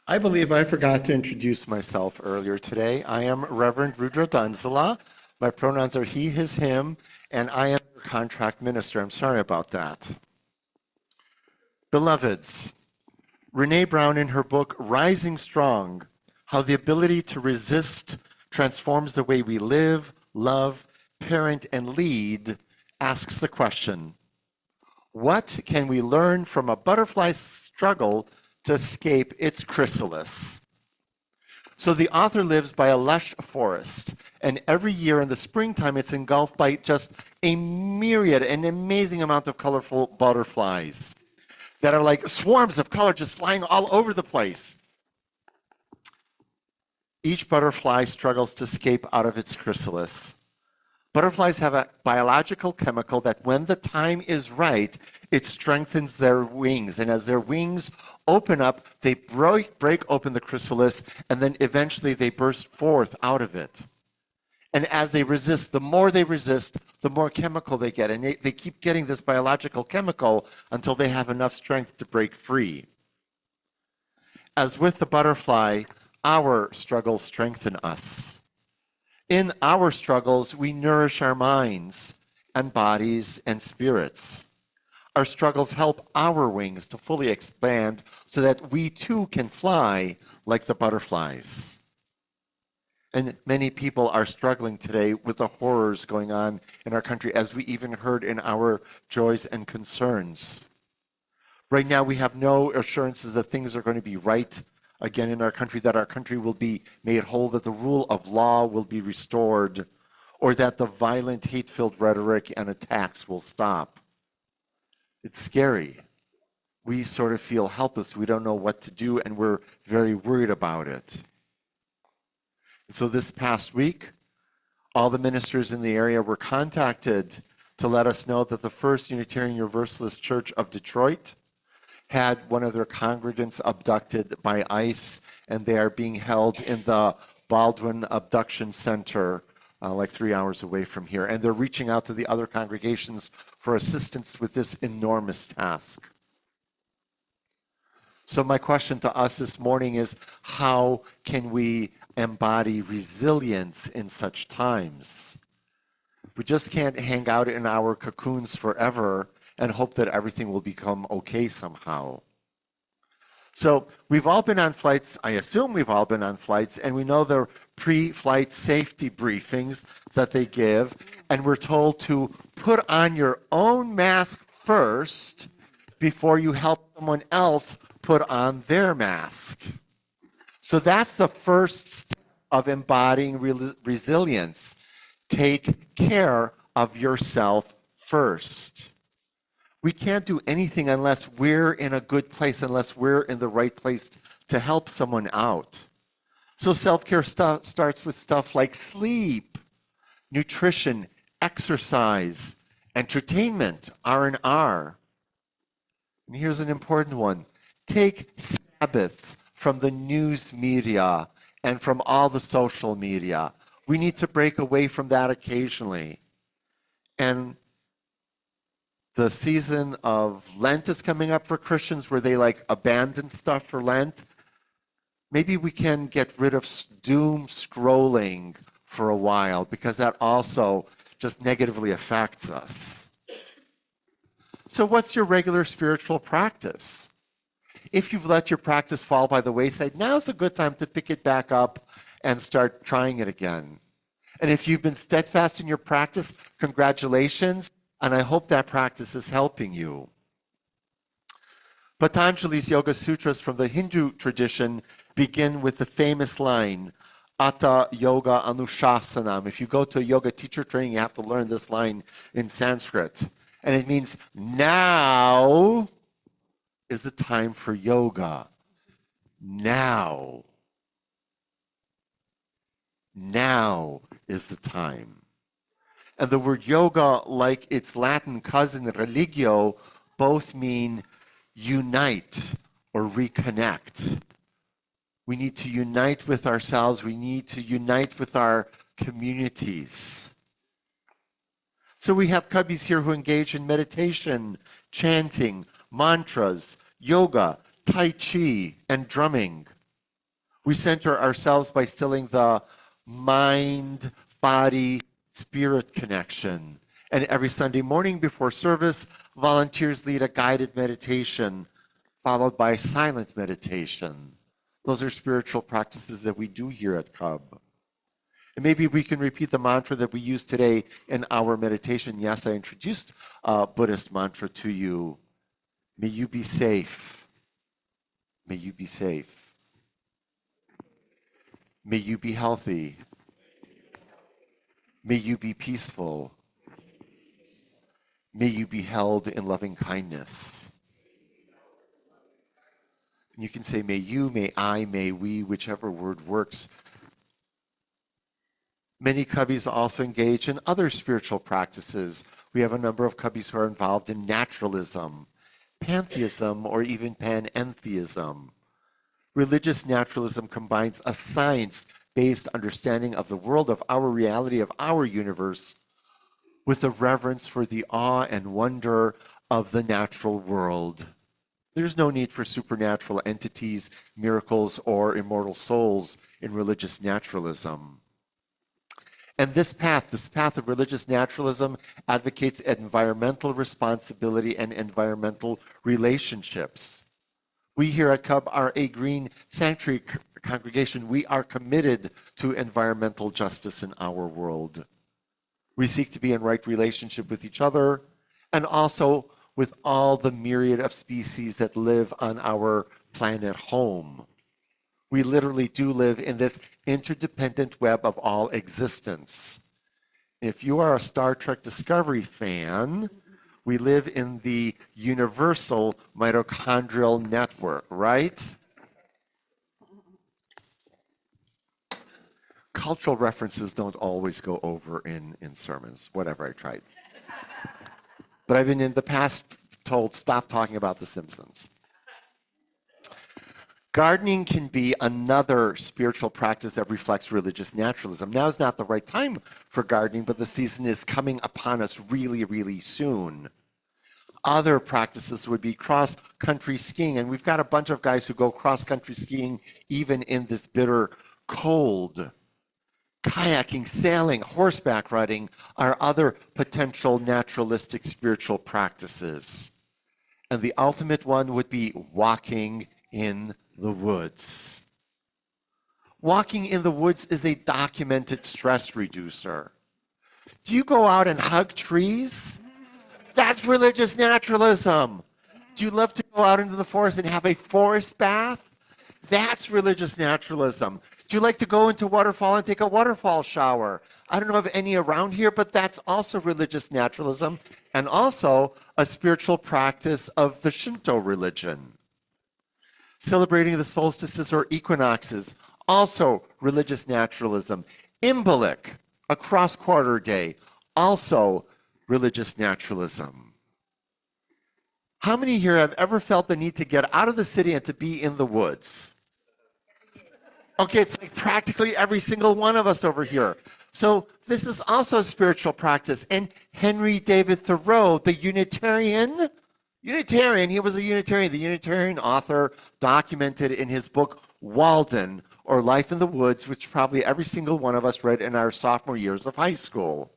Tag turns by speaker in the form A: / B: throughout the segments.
A: I believe I forgot to introduce myself earlier today. I am Reverend Rudra Dundzila. My pronouns are he, his, him, and I am your contract minister. I'm sorry about that. Beloveds, Renee Brown in her book Rising Strong, How the Ability to Resist Transforms the Way We Live, Love, Parent, and Lead, asks the question, what can we learn from a butterfly's struggle to escape its chrysalis? So the author lives by a lush forest, and every year in the springtime it's engulfed by just a myriad, an amazing amount of colorful butterflies that are like swarms of color just flying all over the place. Each butterfly struggles to escape out of its chrysalis. Butterflies have a biological chemical that when the time is right, it strengthens their wings. And as their wings open up, they break open the chrysalis, and then eventually they burst forth out of it. And as they resist, the more chemical they get. And they keep getting this biological chemical until they have enough strength to break free. As with the butterfly, our struggles strengthen us. In our struggles, we nourish our minds and bodies and spirits. Our struggles help our wings to fully expand so that we too can fly like the butterflies. And many people are struggling today with the horrors going on in our country, as we even heard in our joys and concerns. Right now, we have no assurances that things are going to be right again in our country, that our country will be made whole, that the rule of law will be restored, or that the violent, hate-filled rhetoric and attacks will stop. It's scary. We sort of feel helpless. We don't know what to do, and we're very worried about it. And so this past week, all the ministers in the area were contacted to let us know that the First Unitarian Universalist Church of Detroit had one of their congregants abducted by ICE, and they are being held in the Walden Abduction Center, like 3 hours away from here. And they're reaching out to the other congregations for assistance with this enormous task. So my question to us this morning is, how can we embody resilience in such times? We just can't hang out in our cocoons forever and hope that everything will become okay somehow. So we've all been on flights, I assume we've all been on flights, and we know the pre-flight safety briefings that they give, and we're told to put on your own mask first before you help someone else put on their mask. So that's the first step of embodying resilience. Take care of yourself first. We can't do anything unless we're in a good place, unless we're in the right place to help someone out. So self-care starts with stuff like sleep, nutrition, exercise, entertainment, R&R. And here's an important one. Take Sabbaths from the news media and from all the social media. We need to break away from that occasionally. And the season of Lent is coming up for Christians where they abandon stuff for Lent. Maybe we can get rid of doom scrolling for a while, because that also just negatively affects us. So what's your regular spiritual practice? If you've let your practice fall by the wayside, now's a good time to pick it back up and start trying it again. And if you've been steadfast in your practice, congratulations. And I hope that practice is helping you. Patanjali's Yoga Sutras from the Hindu tradition begin with the famous line, Atta Yoga Anushasanam. If you go to a yoga teacher training, you have to learn this line in Sanskrit. And it means, now is the time for yoga. Now. Now is the time. And the word yoga, like its Latin cousin religio, both mean unite or reconnect. We need to unite with ourselves. We need to unite with our communities. So we have cubbies here who engage in meditation, chanting, mantras, yoga, tai chi, and drumming. We center ourselves by stilling the mind, body, spirit connection. And every Sunday morning before service, volunteers lead a guided meditation followed by silent meditation. Those are spiritual practices that we do here at Cub. And maybe we can repeat the mantra that we use today in our meditation. Yes, I introduced a Buddhist mantra to you. May you be safe. May you be safe. May you be healthy. May you be peaceful. May you be held in loving kindness. And you can say, may you, may I, may we, whichever word works. Many Cubbies also engage in other spiritual practices. We have a number of Cubbies who are involved in naturalism, pantheism, or even panentheism. Religious naturalism combines a science-based understanding of the world, of our reality, of our universe, with a reverence for the awe and wonder of the natural world. There's no need for supernatural entities, miracles, or immortal souls in religious naturalism. And this path of religious naturalism advocates environmental responsibility and environmental relationships. We here at Cub are a green sanctuary congregation. We are committed to environmental justice in our world. We seek to be in right relationship with each other and also with all the myriad of species that live on our planet home. We literally do live in this interdependent web of all existence. If you are a Star Trek Discovery fan, we live in the universal mitochondrial network, right? Cultural references don't always go over in sermons, whatever I tried. But I've been in the past told, stop talking about The Simpsons. Gardening can be another spiritual practice that reflects religious naturalism. Now is not the right time for gardening, but the season is coming upon us really, really soon. Other practices would be cross-country skiing, and we've got a bunch of guys who go cross-country skiing even in this bitter cold. Kayaking, sailing, horseback riding are other potential naturalistic spiritual practices. And the ultimate one would be walking in the woods. Walking in the woods is a documented stress reducer. Do you go out and hug trees? That's religious naturalism. Do you love to go out into the forest and have a forest bath? That's religious naturalism. Do you like to go into a waterfall and take a waterfall shower? I don't know of any around here, but that's also religious naturalism and also a spiritual practice of the Shinto religion. Celebrating the solstices or equinoxes, also religious naturalism. Imbolc, a cross-quarter day, also religious naturalism. How many here have ever felt the need to get out of the city and to be in the woods? Okay, it's like practically every single one of us over here. So this is also a spiritual practice. And Henry David Thoreau, the Unitarian, he was a Unitarian. The Unitarian author documented in his book, Walden, or Life in the Woods, which probably every single one of us read in our sophomore years of high school.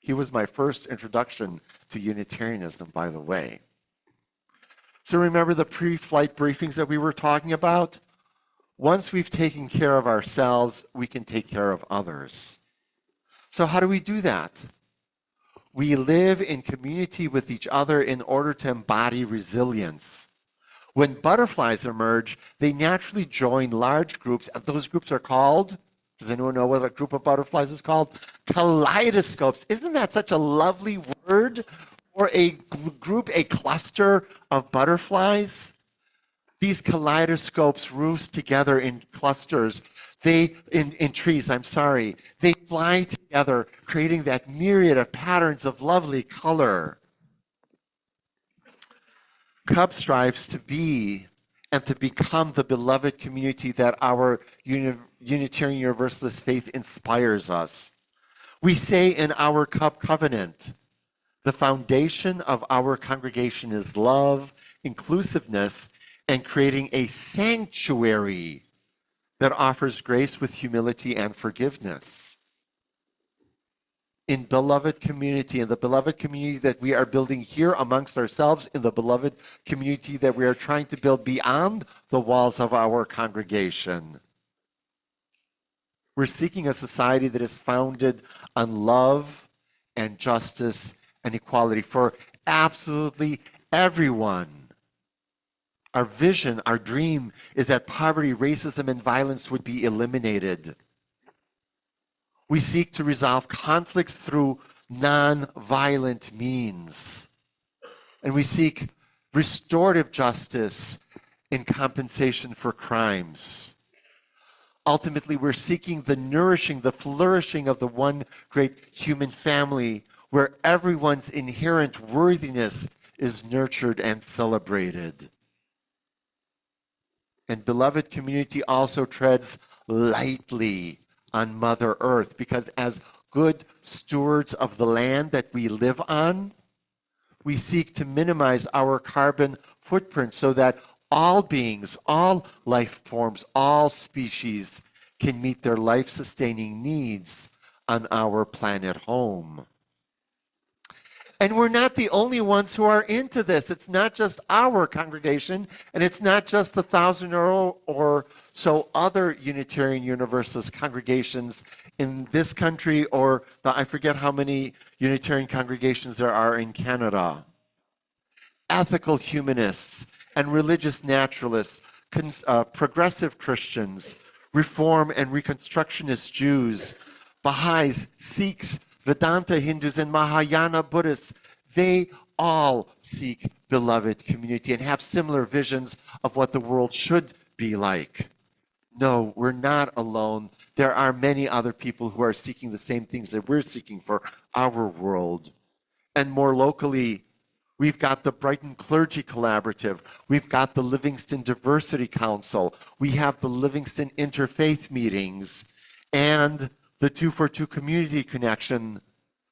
A: He was my first introduction to Unitarianism, by the way. So remember the pre-flight briefings that we were talking about? Once we've taken care of ourselves, we can take care of others. So how do we do that? We live in community with each other in order to embody resilience. When butterflies emerge, they naturally join large groups, and those groups are called, does anyone know what a group of butterflies is called? Kaleidoscopes. Isn't that such a lovely word for a group, a cluster of butterflies? These kaleidoscopes roost together in clusters. In trees, they fly together, creating that myriad of patterns of lovely color. Cub strives to be and to become the beloved community that our Unitarian Universalist faith inspires us. We say in our Cub covenant, the foundation of our congregation is love, inclusiveness, and creating a sanctuary that offers grace with humility and forgiveness. In beloved community, in the beloved community that we are building here amongst ourselves, in the beloved community that we are trying to build beyond the walls of our congregation. We're seeking a society that is founded on love and justice and equality for absolutely everyone. Our vision, our dream is that poverty, racism, and violence would be eliminated. We seek to resolve conflicts through non-violent means. And we seek restorative justice in compensation for crimes. Ultimately, we're seeking the nourishing, the flourishing of the one great human family where everyone's inherent worthiness is nurtured and celebrated. And beloved community also treads lightly on Mother Earth, because as good stewards of the land that we live on, we seek to minimize our carbon footprint so that all beings, all life forms, all species can meet their life-sustaining needs on our planet home. And we're not the only ones who are into this. It's not just our congregation, and it's not just the 1,000 or so other Unitarian Universalist congregations in this country, or I forget how many Unitarian congregations there are in Canada. Ethical humanists and religious naturalists, progressive Christians, Reform and Reconstructionist Jews, Baha'is, Sikhs, Vedanta Hindus, and Mahayana Buddhists, they all seek beloved community and have similar visions of what the world should be like. No, we're not alone. There are many other people who are seeking the same things that we're seeking for our world. And more locally, we've got the Brighton Clergy Collaborative. We've got the Livingston Diversity Council. We have the Livingston Interfaith Meetings and the 242 Community Connection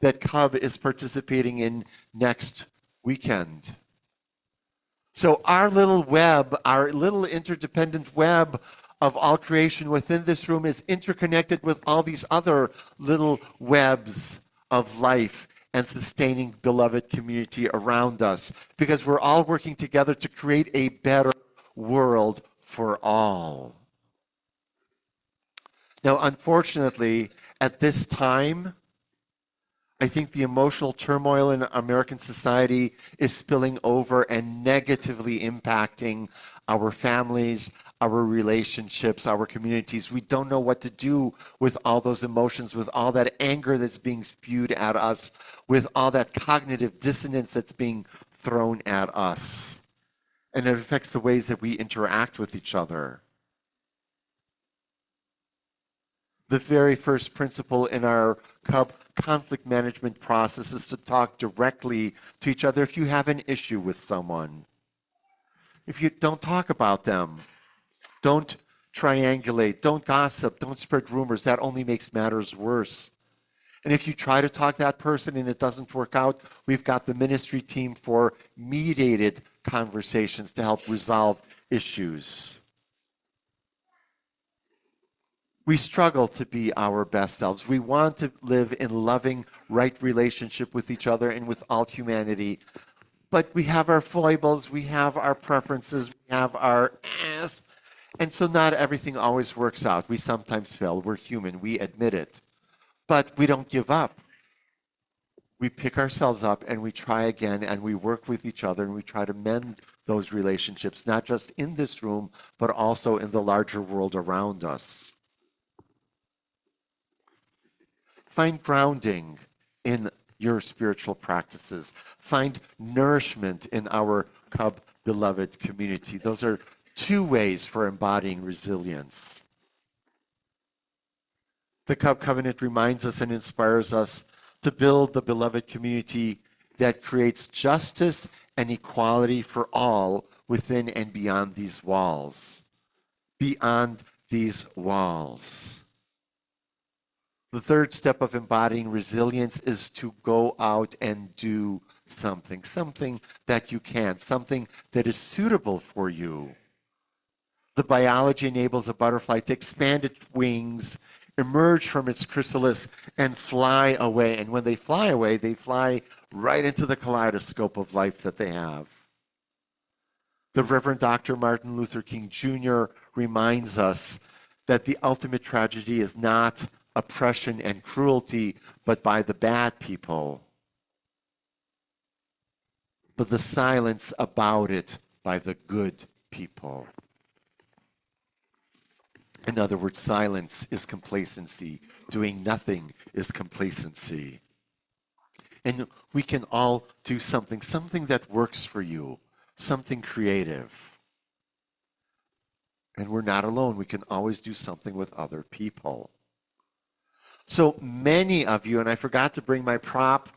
A: that Cub is participating in next weekend. So our little web, our little interdependent web of all creation within this room is interconnected with all these other little webs of life and sustaining beloved community around us, because we're all working together to create a better world for all. Now, unfortunately, at this time, I think the emotional turmoil in American society is spilling over and negatively impacting our families, our relationships, our communities. We don't know what to do with all those emotions, with all that anger that's being spewed at us, with all that cognitive dissonance that's being thrown at us. And it affects the ways that we interact with each other. The very first principle in our conflict management process is to talk directly to each other if you have an issue with someone. If you don't talk about them, don't triangulate, don't gossip, don't spread rumors. That only makes matters worse. And if you try to talk to that person and it doesn't work out, we've got the ministry team for mediated conversations to help resolve issues. We struggle to be our best selves. We want to live in loving, right relationship with each other and with all humanity. But we have our foibles, we have our preferences, we have our ass. And so not everything always works out. We sometimes fail. We're human. We admit it. But we don't give up. We pick ourselves up and we try again, and we work with each other, and we try to mend those relationships, not just in this room, but also in the larger world around us. Find grounding in your spiritual practices. Find nourishment in our Cub beloved community. Those are two ways for embodying resilience. The Cub Covenant reminds us and inspires us to build the beloved community that creates justice and equality for all within and beyond these walls. Beyond these walls. The third step of embodying resilience is to go out and do something that you can, something that is suitable for you. The biology enables a butterfly to expand its wings, emerge from its chrysalis, and fly away. And when they fly away, they fly right into the kaleidoscope of life that they have. The Reverend Dr. Martin Luther King Jr. reminds us that the ultimate tragedy is not oppression and cruelty, but by the bad people, but the silence about it by the good people. In other words, silence is complacency. Doing nothing is complacency. And we can all do something that works for you, something creative. And we're not alone. We can always do something with other people. So many of you, and I forgot to bring my prop,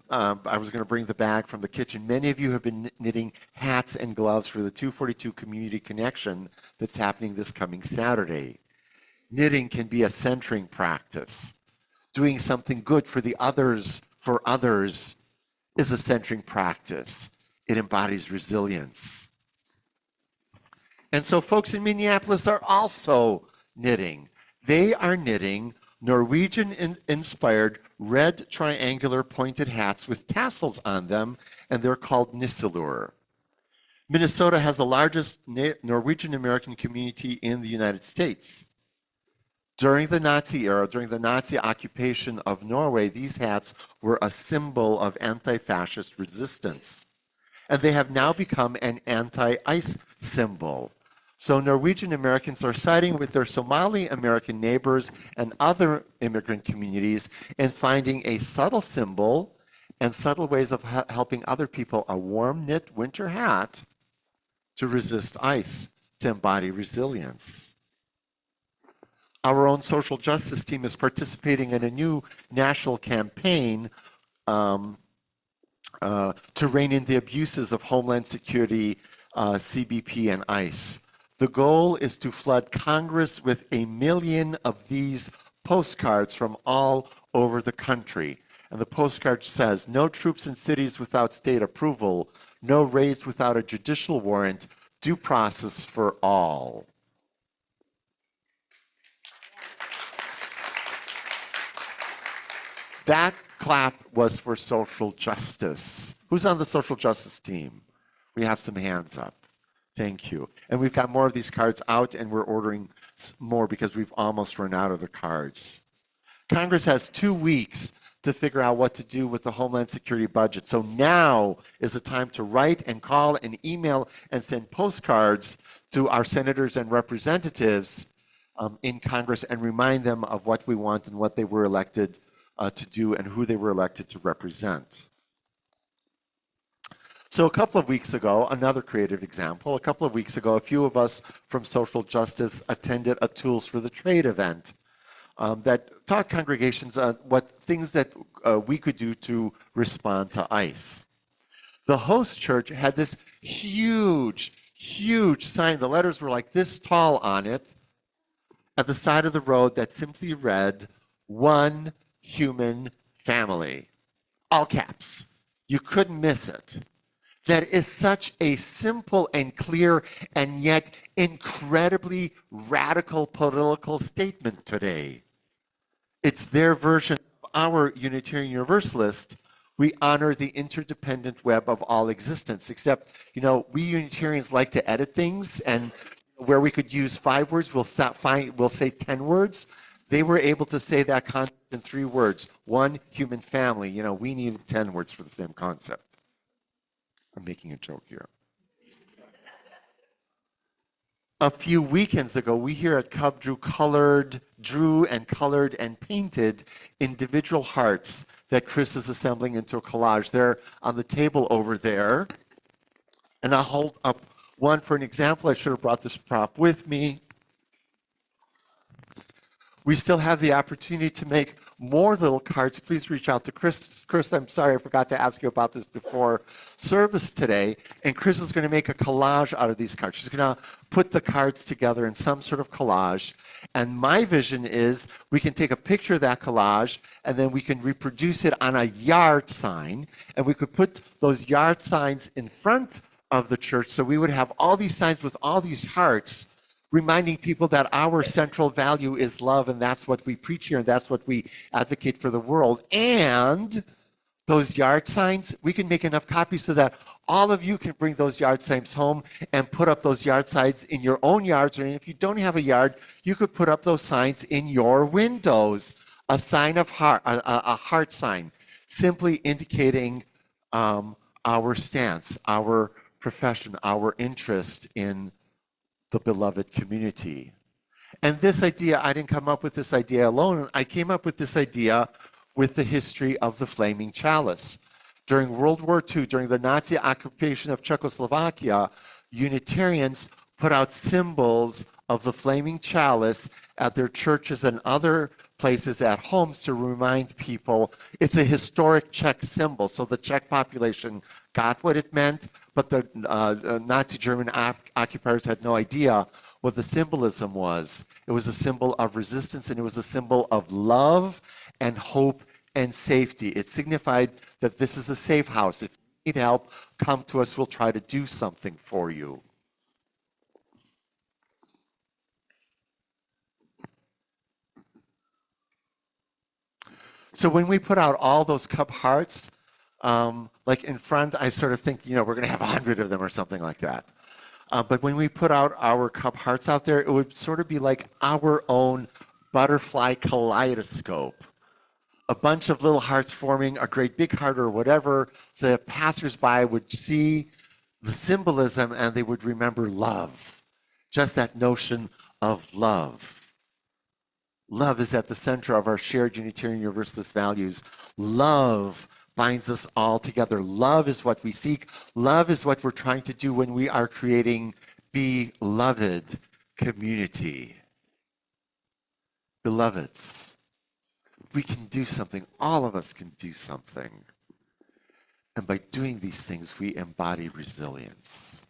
A: I was going to bring the bag from the kitchen. Many of you have been knitting hats and gloves for the 242 Community Connection that's happening this coming Saturday. Knitting can be a centering practice. Doing something good for others is a centering practice. It embodies resilience. And so folks in Minneapolis are also knitting. They are knitting Norwegian-inspired red triangular pointed hats with tassels on them, and they're called nisselur. Minnesota has the largest Norwegian-American community in the United States. During the Nazi era, during the Nazi occupation of Norway, these hats were a symbol of anti-fascist resistance. And they have now become an anti-ICE symbol. So Norwegian Americans are siding with their Somali American neighbors and other immigrant communities in finding a subtle symbol and subtle ways of helping other people, a warm knit winter hat to resist ICE, to embody resilience. Our own social justice team is participating in a new national campaign to rein in the abuses of Homeland Security, CBP, and ICE. The goal is to flood Congress with 1 million of these postcards from all over the country. And the postcard says, "No troops in cities without state approval, no raids without a judicial warrant, due process for all." That clap was for social justice. Who's on the social justice team? We have some hands up. Thank you. And we've got more of these cards out, and we're ordering more because we've almost run out of the cards. Congress has 2 weeks to figure out what to do with the Homeland Security budget. So now is the time to write and call and email and send postcards to our senators and representatives in Congress and remind them of what we want and what they were elected to do and who they were elected to represent. So a couple of weeks ago, another creative example, a couple of weeks ago, a few of us from social justice attended a Tools for the Trade event that taught congregations what things that we could do to respond to ICE. The host church had this huge sign. The letters were like this tall on it at the side of the road that simply read, "One human family." All caps. You couldn't miss it. That is such a simple and clear and yet incredibly radical political statement today. It's their version of our Unitarian Universalist. We honor the interdependent web of all existence, except, we Unitarians like to edit things, and where we could use 5 words, we'll say 10 words. They were able to say that concept in 3 words. One human family. We needed 10 words for the same concept. I'm making a joke here. A few weekends ago, we here at Cub drew and colored and painted individual hearts that Chris is assembling into a collage. They're on the table over there. And I'll hold up one for an example. I should have brought this prop with me. We still have the opportunity to make more little cards. Please reach out to Chris. Chris, I'm sorry, I forgot to ask you about this before service today. And Chris is going to make a collage out of these cards. She's going to put the cards together in some sort of collage. And my vision is we can take a picture of that collage and then we can reproduce it on a yard sign. And we could put those yard signs in front of the church. So we would have all these signs with all these hearts, reminding people that our central value is love, and that's what we preach here, and that's what we advocate for the world. And those yard signs, we can make enough copies so that all of you can bring those yard signs home and put up those yard signs in your own yards, or if you don't have a yard, you could put up those signs in your windows. A sign of heart, a heart sign, simply indicating our stance, our profession, our interest in the beloved community. And this idea, I didn't come up with this idea alone. I came up with this idea with the history of the flaming chalice. During World War II, during the Nazi occupation of Czechoslovakia, Unitarians put out symbols of the flaming chalice at their churches and other places at homes to remind people it's a historic Czech symbol. So the Czech population got what it meant, but the Nazi German occupiers had no idea what the symbolism was. It was a symbol of resistance, and it was a symbol of love and hope and safety. It signified that this is a safe house. If you need help, come to us. We'll try to do something for you. So when we put out all those cup hearts, like in front, I sort of think, we're going to have 100 of them or something like that. But when we put out our cup hearts out there, it would sort of be like our own butterfly kaleidoscope. A bunch of little hearts forming a great big heart or whatever, so that passersby would see the symbolism and they would remember love. Just that notion of love. Love is at the center of our shared Unitarian Universalist values. Love binds us all together. Love is what we seek. Love is what we're trying to do when we are creating beloved community. Beloveds, we can do something. All of us can do something. And by doing these things, we embody resilience.